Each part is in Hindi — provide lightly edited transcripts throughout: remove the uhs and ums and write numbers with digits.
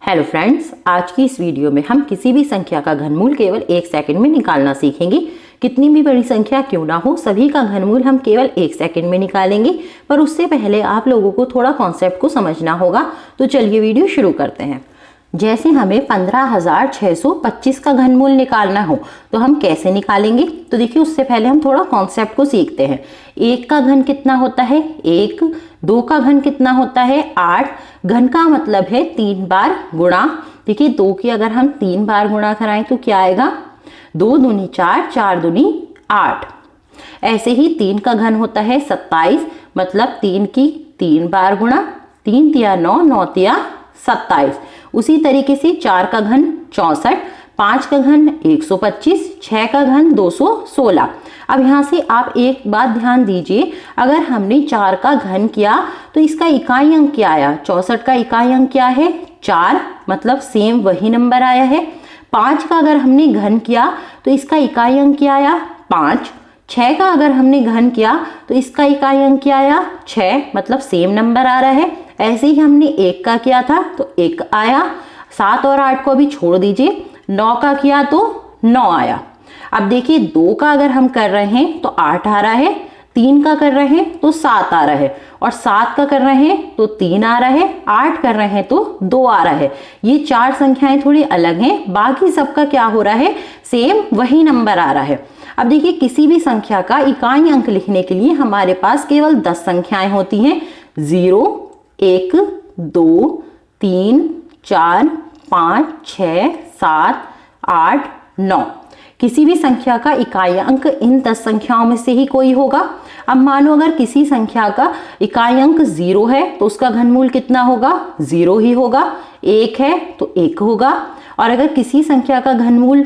हेलो फ्रेंड्स, आज की इस वीडियो में हम किसी भी संख्या का घनमूल केवल 1 सेकंड में निकालना सीखेंगे। कितनी भी बड़ी संख्या क्यों ना हो, सभी का घनमूल हम केवल 1 सेकंड में निकालेंगे। पर उससे पहले आप लोगों को थोड़ा कॉन्सेप्ट को समझना होगा। तो चलिए वीडियो शुरू करते हैं। जैसे हमें 15,625 का घनमूल निकालना हो तो हम कैसे निकालेंगे। तो देखिए, उससे पहले हम थोड़ा कॉन्सेप्ट को सीखते हैं। 1 का घन कितना होता है 1, 2 का घन कितना होता है 8। घन का मतलब है 3 बार गुणा। देखिए, 2 की अगर हम 3 बार गुणा कराएं तो क्या आएगा, 2 दूनी 4, 4 दूनी 8। ऐसे ही 3 का घन होता है 27, मतलब 3 की 3 बार गुणा, 3 तिया 9, 9 तिया 27। उसी तरीके से 4 का घन 64, 5 का घन 125, 6 का घन 216। अब यहाँ से आप एक बात ध्यान दीजिए, अगर हमने 4 का घन किया तो इसका इकाई अंक क्या आया। 64 का इकाई अंक क्या है 4, मतलब सेम वही नंबर आया है। 5 का अगर हमने घन किया तो इसका इकाई अंक क्या आया 5। 6 का अगर हमने घन किया तो इसका इकाई अंक क्या आया 6, मतलब सेम नंबर आ रहा है। ऐसे ही हमने 1 का किया था तो 1 आया। 7 और 8 को अभी छोड़ दीजिए। 9 का किया तो 9 आया। अब देखिए, 2 का अगर हम कर रहे हैं तो 8 आ रहा है, 3 का कर रहे हैं तो 7 आ रहा है, और 7 का कर रहे हैं तो 3 आ रहा है, 8 कर रहे हैं तो 2 आ रहा है। ये 4 संख्याएं थोड़ी अलग हैं, बाकी सबका क्या हो रहा है, सेम वही नंबर आ रहा है। अब देखिए, किसी भी संख्या का इकाई अंक लिखने के लिए हमारे पास केवल 10 संख्याएं होती हैं। 0, 1, 2, 3, 4, 5, 6, 7, 8, 9। किसी भी संख्या का इकाई अंक इन 10 संख्याओं में से ही कोई होगा। अब मानो अगर किसी संख्या का इकाई अंक 0 है तो उसका घनमूल कितना होगा, 0 ही होगा। 1 है तो 1 होगा। और अगर किसी संख्या का घनमूल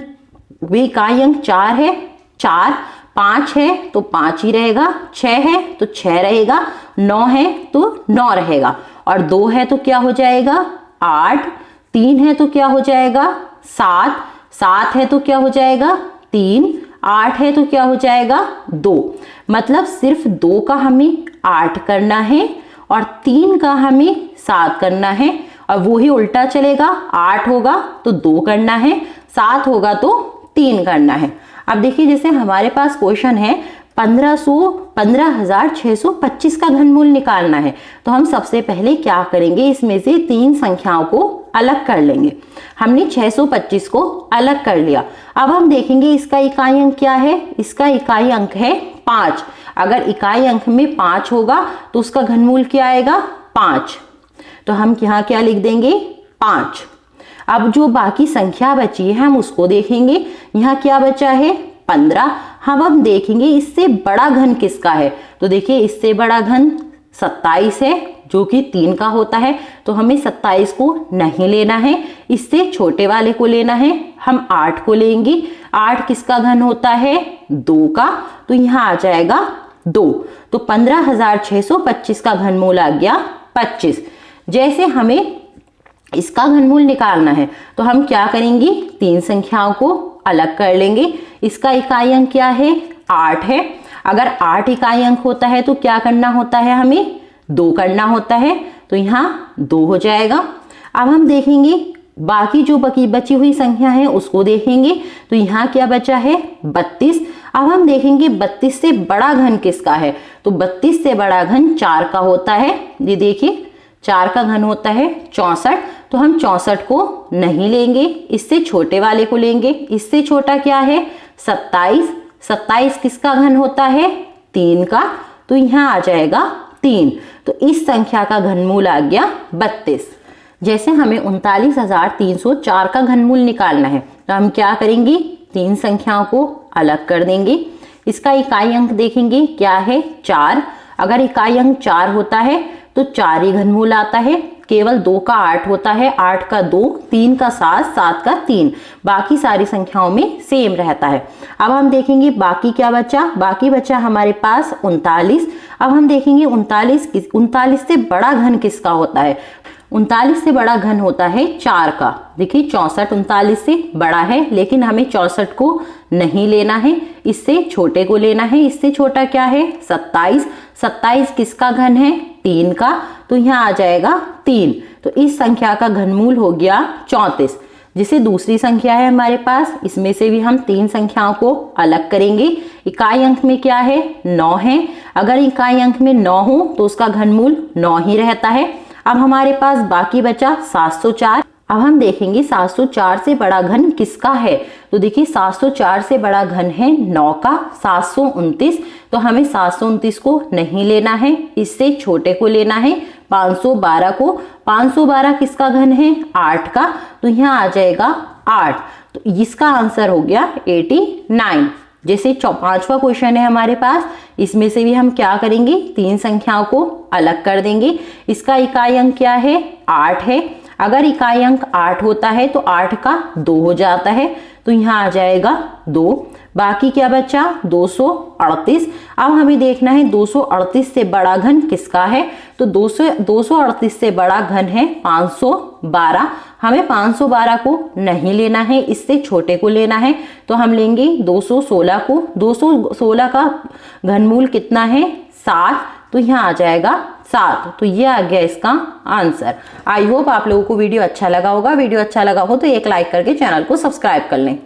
वे इकाई अंक 4 है 4, 5 है तो 5 ही रहेगा, 6 है तो 6 रहेगा, 9 है तो 9 रहेगा, और 2 है तो क्या हो जाएगा 8, 3 है तो क्या हो जाएगा 7, 7 है तो क्या हो जाएगा 3, 8 है तो क्या हो जाएगा 2। मतलब सिर्फ 2 का हमें 8 करना है और 3 का हमें 7 करना है। और वो ही उल्टा चलेगा, 8 होगा तो 2 करना है, 7 होगा तो 3 करना है। अब देखिए, जैसे हमारे पास क्वेश्चन है 15,625 का घनमूल निकालना है, तो हम सबसे पहले क्या करेंगे, इसमें से 3 संख्याओं को अलग कर लेंगे। हमने 625 को अलग कर लिया। अब हम देखेंगे इसका इकाई अंक क्या है। इसका इकाई अंक है 5। अगर इकाई अंक में 5 होगा तो उसका घनमूल क्या आएगा 5। तो हम यहाँ क्या लिख देंगे 5। अब जो बाकी संख्या बची है हम उसको देखेंगे। यहाँ क्या बचा है 15। हम देखेंगे इससे बड़ा घन किसका है। तो देखिए, इससे बड़ा घन 27 है, जो कि 3 का होता है। तो हमें 27 को नहीं लेना है, इससे छोटे वाले को लेना है। हम 8 को लेंगे। 8 किसका घन होता है 2 का, तो यहाँ आ जाएगा 2। तो 15,625 का घनमूल आ गया 25। जैसे हमें इसका घनमूल निकालना है तो हम क्या करेंगे, 3 संख्याओं को अलग कर लेंगे। इसका इकाई अंक क्या है 8 है। अगर 8 इकाई अंक होता है तो क्या करना होता है, हमें 2 करना होता है। तो यहाँ 2 हो जाएगा। अब हम देखेंगे बाकी जो बची हुई संख्या है उसको देखेंगे। तो यहाँ क्या बचा है 32। अब हम देखेंगे 32 से बड़ा घन किसका है। तो 32 से बड़ा घन 4 का होता है। ये देखिए, 4 का घन होता है 64। तो हम 64 को नहीं लेंगे, इससे छोटे वाले को लेंगे। इससे छोटा क्या है 27। 27 किसका घन होता है 3 का। तो यहाँ आ जाएगा 3। तो इस संख्या का घनमूल आ गया 32। जैसे हमें 39,304 का घनमूल निकालना है तो हम क्या करेंगे, 3 संख्याओं को अलग कर देंगे। इसका इकाई अंक देखेंगे क्या है 4। अगर इकाई अंक 4 होता है तो 4 ही घनमूल आता है। केवल 2 का 8 होता है, 8 का 2, 3 का 7, 7 का 3। बाकी सारी संख्याओं में सेम रहता है। अब हम देखेंगे बाकी क्या बचा। बाकी बचा हमारे पास 39। अब हम देखेंगे 39 से बड़ा घन किसका होता है। 39 से बड़ा घन होता है 4 का। देखिए, 64 39 से बड़ा है, लेकिन हमें 64 को नहीं लेना है, इससे छोटे को लेना है। इससे छोटा क्या है 27। 27 किसका घन है 3 का। तो यहाँ आ जाएगा 3। तो इस संख्या का घनमूल हो गया 34। जिसे दूसरी संख्या है हमारे पास, इसमें से भी हम 3 संख्याओं को अलग करेंगे। इकाई अंक में क्या है, 9 है। अगर इकाई अंक में 9 हो तो उसका घनमूल 9 ही रहता है। अब हमारे पास बाकी बचा 704। अब हम देखेंगे 704 से बड़ा घन किसका है। तो देखिए 704 से बड़ा घन है 9 का 729। तो हमें 729 को नहीं लेना है, इससे छोटे को लेना है 512 को। 512 किसका घन है, 8 का। तो यहाँ आ जाएगा 8। तो इसका आंसर हो गया 89। जैसे 5वां क्वेश्चन है हमारे पास, इसमें से भी हम क्या करेंगे, 3 संख्याओं को अलग कर देंगे। इसका इकाई अंक क्या है, 8 है। अगर इकाई अंक 8 होता है तो 8 का 2 हो जाता है। तो यहाँ आ जाएगा 2। बाकी क्या बचा, 238। अब हमें देखना है 238 से बड़ा घन किसका है। तो 238 से बड़ा घन है 512। हमें 512 को नहीं लेना है, इससे छोटे को लेना है। तो हम लेंगे 216 को। 216 का घनमूल कितना है, 7। तो यहाँ आ जाएगा 7। तो ये आ गया इसका आंसर। आई होप आप लोगों को वीडियो अच्छा लगा होगा। वीडियो अच्छा लगा हो तो एक लाइक करके चैनल को सब्सक्राइब कर लें।